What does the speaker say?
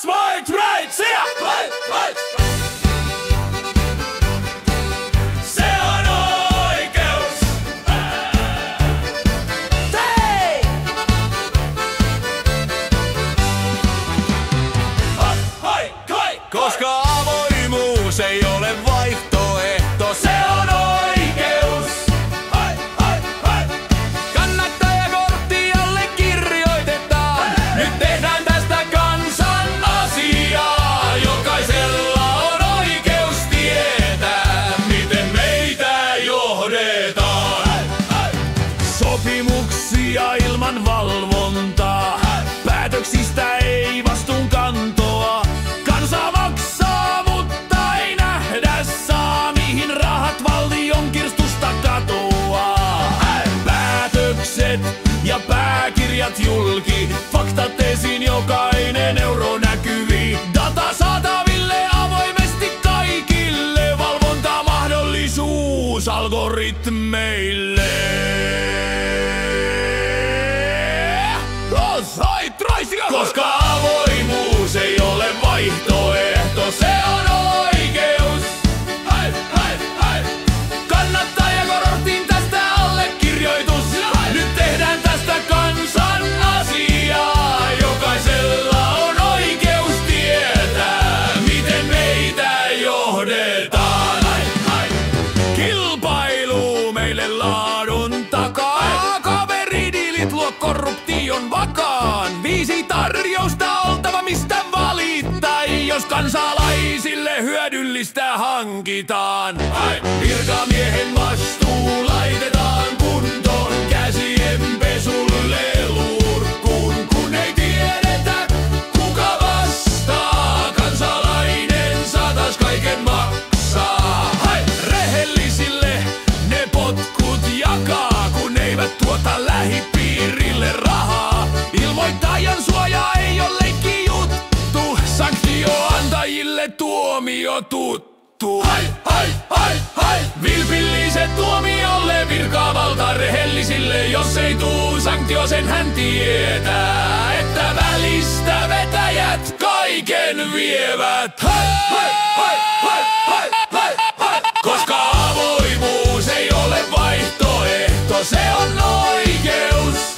Smart right, se on oikeus. Hei! Hoi, hoi, koska avoimuus ei ole vaihtoehto, se on oikeus. Hoi, hoi, hoi. Kannattajakortti allekirjoitetaan. Nyt tehdään tästä kansan asiaa. Jokaisella on oikeus tietää, miten meitä johdetaan. Sopimuksia ilman valvontaa. Päätöksistä ei vastuunkantoa. Kansa maksaa, mutta ei nähdä saa, mihin rahat valtion kirstusta katoaa. Päätökset ja pääkirjat julki, faktat esiin, jokainen euro näkyviin. Data saataville avoimesti kaikille, valvontamahdollisuus algoritmeille. Koska avoimuus ei ole vaihtoehto, se on oikeus. Hai, hai, hai. Kannattajakortin tästä allekirjoitus. Nyt tehdään tästä kansan asiaa. Jokaisella on oikeus tietää, miten meitä johdetaan. Hai, hai. Kilpailu meille laadun takaa. Kaveridiilit luo korruption vakaan. 5 tarjousta oltava, mistä valittaa, jos kansalaisille hyödyllistä hankitaan. Virkamiehen vastuu laitetaan kuntoon, käsien pesulle luurkkuun, kun ei tiedetä kuka vastaa. Kansalainen saatais kaiken maksaa. Rehellisille ne potkut jakaa, kun eivät tuota lähipiirille rahaa. Ilmoittajan suoja ei ole leikkijuttu, sanktioantajille tuomio tuttu. Hai, hai, hai, hai. Vilpilliset tuomiolle, virkavalta rehellisille, jos ei tuu sanktio, sen hän tietää, että välistä vetäjät kaiken vievät. Hai, hai, hai, hai, hai, hai, hai. Koska avoimuus ei ole vaihtoehto, se on oikeus.